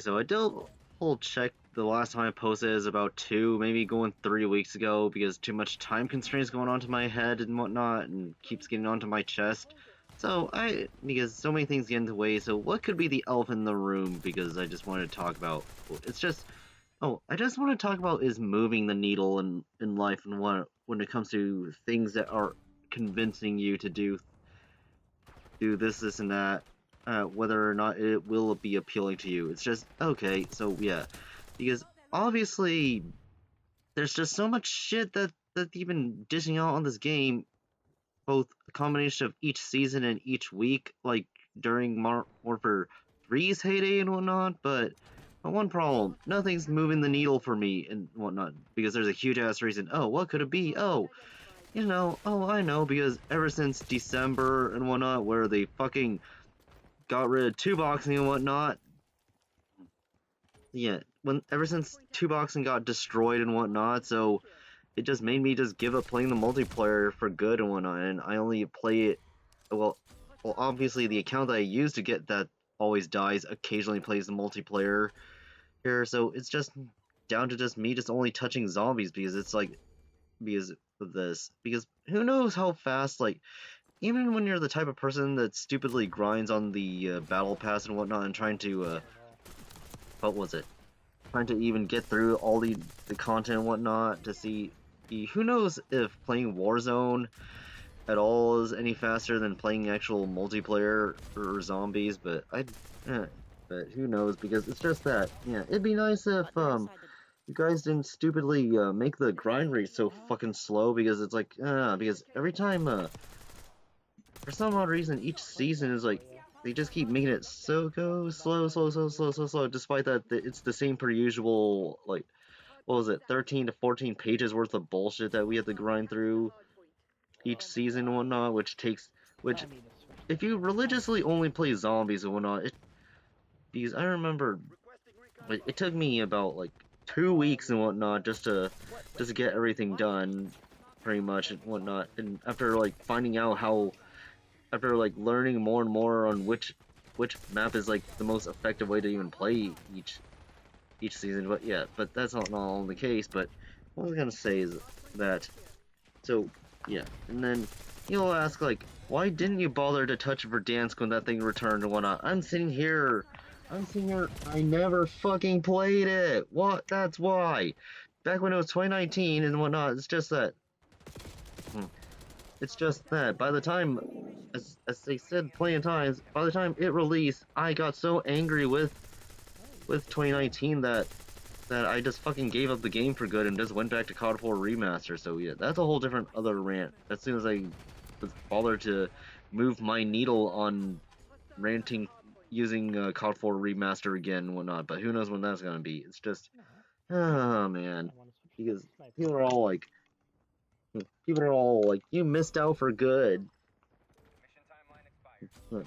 so I did whole check the last time I posted is about 2, maybe going 3 weeks ago because too much time constraints going onto my head and whatnot and keeps getting onto my chest. So because so many things get in the way, so what could be the elephant in the room because I just wanted to talk about, it's just, I just want to talk about is moving the needle in life and when it comes to things that are convincing you to do this, and that, whether or not it will be appealing to you. It's just, okay, so yeah. Because obviously, there's just so much shit that they've been dishing out on this game, both a combination of each season and each week, like during Warfare 3's heyday and whatnot, but one problem, nothing's moving the needle for me and whatnot, because there's a huge ass reason. Oh, what could it be? I know, because ever since December and whatnot, where they fucking got rid of 2boxing and whatnot, yeah, ever since 2boxing got destroyed and whatnot, so it just made me just give up playing the multiplayer for good and whatnot, and I only play it, well, obviously the account that I use to get that always dies occasionally plays the multiplayer here, so it's just down to just me just only touching zombies because it's like, because of this, because who knows how fast, like, even when you're the type of person that stupidly grinds on the battle pass and whatnot and trying to, what was it? Trying to even get through all the content and whatnot to see, who knows if playing Warzone at all is any faster than playing actual multiplayer or zombies, but but who knows, because it's just that, yeah, it'd be nice if, you guys didn't stupidly, make the grind rate so fucking slow, because it's like, because every time, for some odd reason, each season is like, they just keep making it so slow, despite that it's the same per usual, like, what was it, 13 to 14 pages worth of bullshit that we have to grind through each season and whatnot, which, if you religiously only play zombies and whatnot, because I remember, it took me about, like, 2 weeks and whatnot just to get everything done, pretty much, and whatnot, and after, like, finding out how, after, like, learning more and more on which map is, like, the most effective way to even play each season, but yeah, but that's not all the case, but what I was gonna say is that, so, yeah, and then you'll ask, like, why didn't you bother to touch Verdansk when that thing returned and whatnot? I'm sitting here, I never fucking played it! What? That's why! Back when it was 2019 and whatnot, it's just that, by the time, as they said plenty of times, by the time it released, I got so angry with 2019 that I just fucking gave up the game for good and just went back to COD 4 Remaster, so yeah, that's a whole different other rant. As soon as I was bothered to move my needle on ranting using COD 4 Remaster again and whatnot, but who knows when that's gonna be. It's just, oh man, because people are all like, you missed out for good.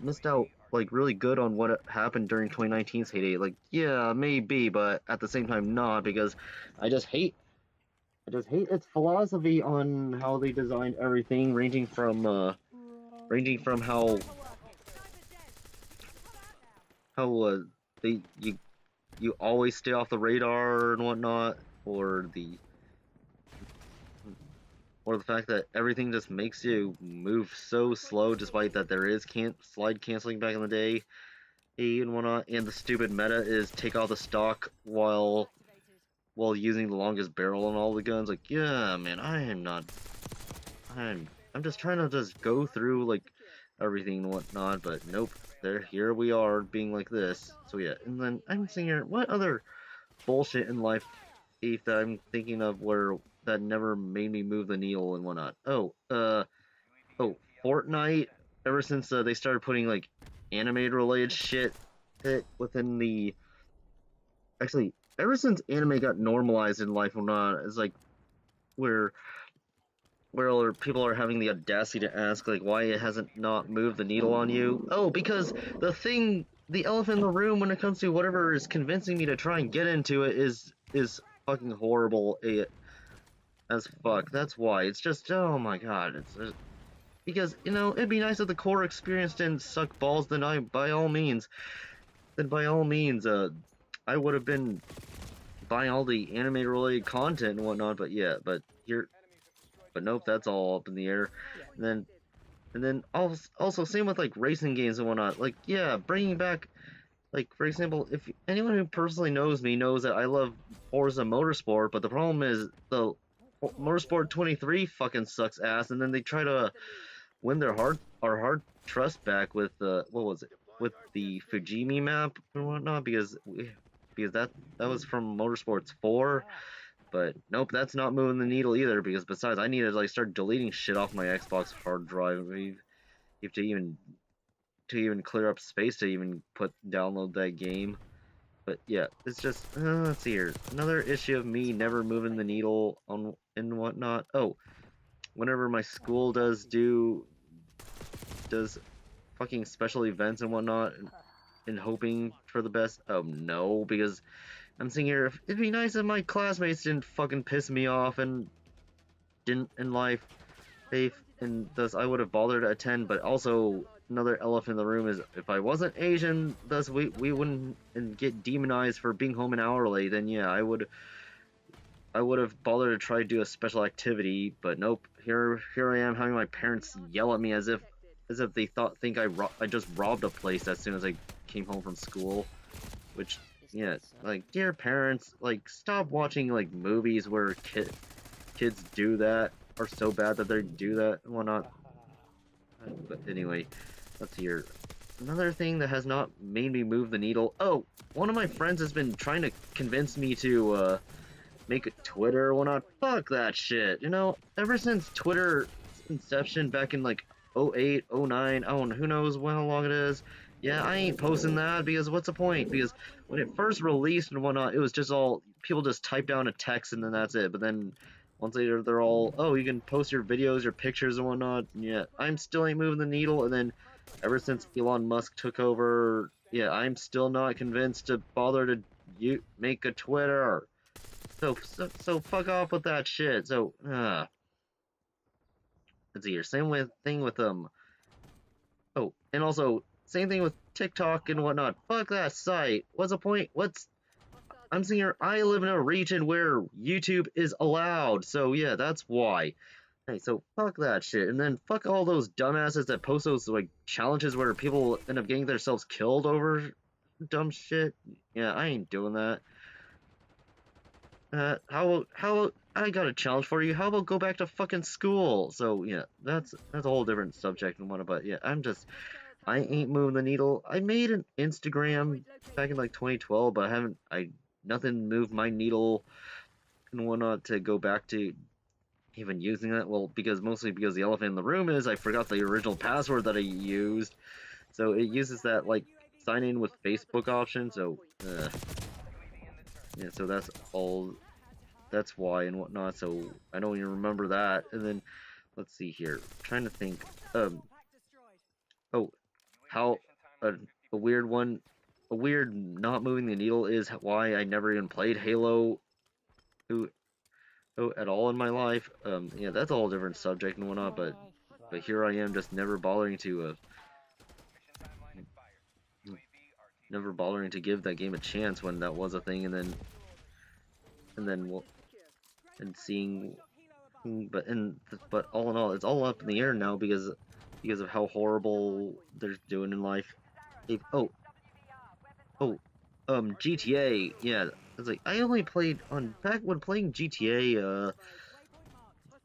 Missed out, like, really good on what happened during 2019's heyday. Like, yeah, maybe, but at the same time, not, because I just hate its philosophy on how they designed everything, ranging from how they you always stay off the radar and whatnot, or the fact that everything just makes you move so slow, despite that there is slide canceling back in the day and whatnot, and the stupid meta is take all the stock while using the longest barrel on all the guns. Like, yeah, man, I'm just trying to just go through, like, everything and whatnot, but nope, here we are being like this. So yeah, and then I'm sitting here, what other bullshit in life that I'm thinking of that never made me move the needle and whatnot? Fortnite, ever since they started putting, like, anime related shit within the, actually, ever since anime got normalized in life and whatnot, it's like, where people are having the audacity to ask, like, why it hasn't not moved the needle on you. Oh, because the elephant in the room when it comes to whatever is convincing me to try and get into it is fucking horrible as fuck. That's why. It's just, oh my god, it's because, it'd be nice if the core experience didn't suck balls, then by all means, I would have been buying all the anime related content and whatnot, but yeah, but nope, that's all up in the air. And then also same with like racing games and whatnot. Like yeah, bringing back, like for example, if anyone who personally knows me knows that I love Forza Motorsport, but the problem is the Motorsport 23 fucking sucks ass, and then they try to win our heart trust back with what was it, with the Fujimi map and whatnot, because that was from Motorsports 4. But nope, that's not moving the needle either, because besides, I need to like start deleting shit off my Xbox hard drive. You have to even clear up space to even download that game. But yeah, it's just let's see here. Another issue of me never moving the needle on and whatnot. Oh, whenever my school does fucking special events and whatnot, and hoping for the best. Oh no, because I'm thinking here, if it'd be nice if my classmates didn't fucking piss me off and didn't in life, and thus I would have bothered to attend. But also another elephant in the room is if I wasn't Asian, thus we wouldn't and get demonized for being home an hour late. Then yeah, I would have bothered to try to do a special activity. But nope, here I am having my parents yell at me as if they think I just robbed a place as soon as I came home from school, which. Yeah, like, dear parents, like, stop watching, like, movies where kids do that, are so bad that they do that and whatnot. But anyway, let's hear. Another thing that has not made me move the needle. Oh, one of my friends has been trying to convince me to, make a Twitter or whatnot. Fuck that shit, you know? Ever since Twitter's inception back in, like, 08, 09, I don't know, who knows how long it is. Yeah, I ain't posting that, because what's the point? Because when it first released and whatnot, it was just all, people just type down a text and then that's it. But then, once later, they're all, oh, you can post your videos, your pictures and whatnot. And yeah, I'm still ain't moving the needle. And then, ever since Elon Musk took over, yeah, I'm still not convinced to bother to make a Twitter. So fuck off with that shit. So, let's see here. Thing with, oh, and also, same thing with TikTok and whatnot. Fuck that site. What's the point? I'm saying here, I live in a region where YouTube is allowed. So yeah, that's why. Hey, so fuck that shit. And then fuck all those dumbasses that post those like challenges where people end up getting themselves killed over dumb shit. Yeah, I ain't doing that. How I got a challenge for you. How about go back to fucking school? So yeah, that's a whole different subject and whatnot. But yeah, I ain't moving the needle. I made an Instagram back in like 2012, but nothing moved my needle and whatnot to go back to even using that. Well, mostly because the elephant in the room is I forgot the original password that I used. So it uses that like sign in with Facebook option. So yeah, so that's why and whatnot. So I don't even remember that. And then let's see here. I'm trying to think. Oh, how a weird not moving the needle is why I never even played Halo at all in my life. Yeah, that's a whole different subject and whatnot, but here I am just never bothering to give that game a chance when that was a thing, and seeing, but all in all, it's all up in the air now because of how horrible they're doing in life. GTA, yeah, it's like, I only played back when playing GTA,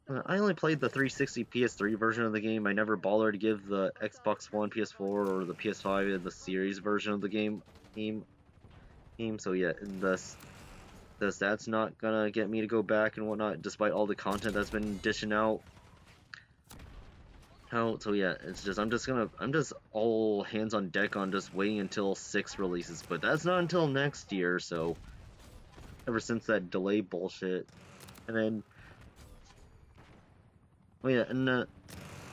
I only played the 360 PS3 version of the game. I never bothered to give the Xbox One, PS4, or the PS5 the series version of the game, so yeah, and thus that's not gonna get me to go back and whatnot, despite all the content that's been dishing out. So yeah, it's just I'm just all hands on deck on just waiting until 6 releases, but that's not until next year. So ever since that delay bullshit, and then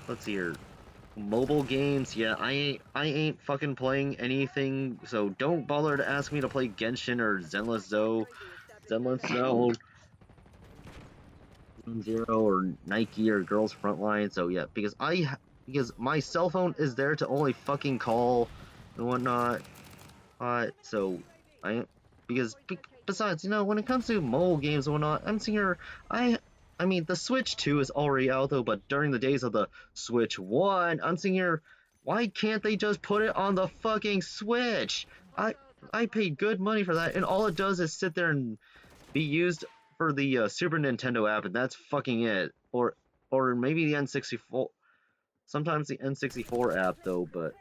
let's see here, mobile games. Yeah, I ain't fucking playing anything. So don't bother to ask me to play Genshin or Zenless Zone Zero or Nike or Girls Frontline. So yeah, because my cell phone is there to only fucking call and whatnot. So because besides, you know, when it comes to mobile games and whatnot, I'm sitting here, I mean, the Switch 2 is already out though, but during the days of the Switch 1, I'm sitting here, why can't they just put it on the fucking Switch? I paid good money for that, and all it does is sit there and be used for the Super Nintendo app, and that's fucking it. Or maybe the N64. Sometimes the N64 app though, but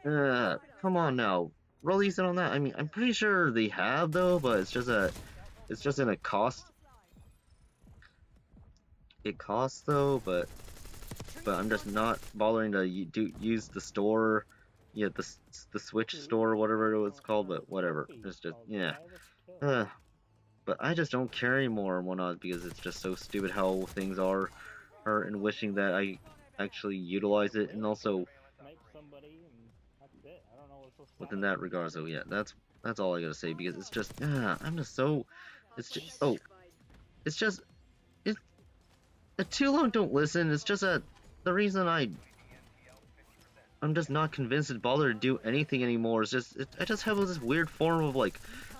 come on now, release it on that. I mean, I'm pretty sure they have though, but it's just in a cost. It costs though, but I'm just not bothering to use the store, yeah, the Switch store or whatever it was called, but whatever. It's just yeah. Uh, but I just don't care anymore and whatnot because it's just so stupid how things are, and wishing that I actually utilize it, and also within that regard. So yeah, that's all I gotta say because it's just I'm just so it's just it's just it's too long don't listen. It's just that the reason I'm just not convinced to bother to do anything anymore. It's just I just have this weird form of like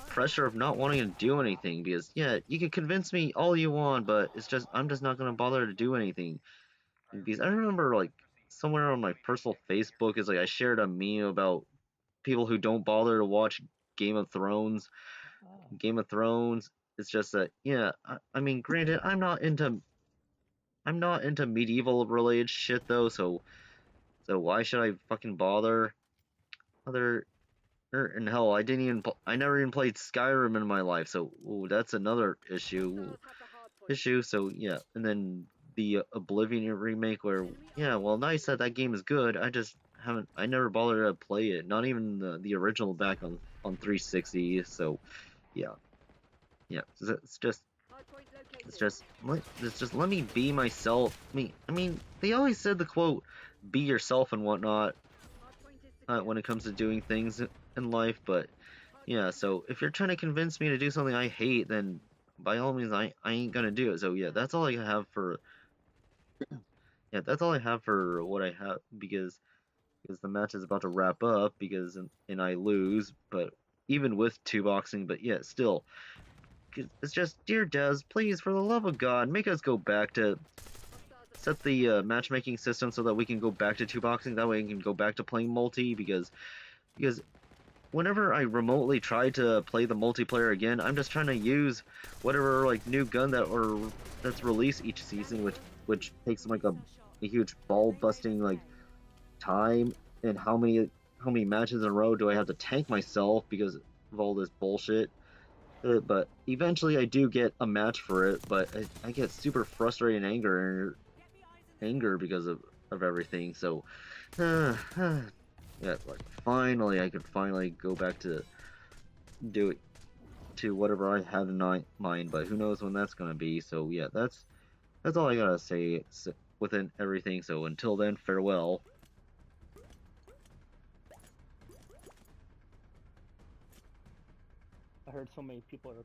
pressure of not wanting to do anything because yeah, you can convince me all you want, but it's just I'm just not gonna bother to do anything. Because I remember like somewhere on my personal Facebook is like I shared a meme about people who don't bother to watch Game of Thrones. Game of Thrones. It's just that yeah, I mean granted I'm not into medieval related shit though, so why should I fucking bother? Other and hell, I never even played Skyrim in my life, so ooh, that's another issue. So yeah, and then the Oblivion remake, where yeah, well, nice that that game is good. I never bothered to play it, not even the original back on 360. So yeah, yeah, it's just let me be myself. I mean, they always said the quote, "Be yourself" and whatnot, when it comes to doing things in life. But yeah, so if you're trying to convince me to do something I hate, then by all means, I ain't gonna do it. So yeah, that's all I have for that's all I have for what I have because the match is about to wrap up and I lose, but even with two boxing, but yeah, still, it's just dear Des, please for the love of God, make us go back to set the matchmaking system so that we can go back to two boxing. That way, I can go back to playing multi because whenever I remotely try to play the multiplayer again, I'm just trying to use whatever like new gun that's released each season, which takes like a huge ball busting like time, and how many matches in a row do I have to tank myself because of all this bullshit. But eventually I do get a match for it, but I get super frustrated and anger because of everything. So yeah, like finally I could finally go back to do it to whatever I had in mind, but who knows when that's gonna be. So yeah, that's all I gotta say within everything. So until then, farewell. I heard so many people are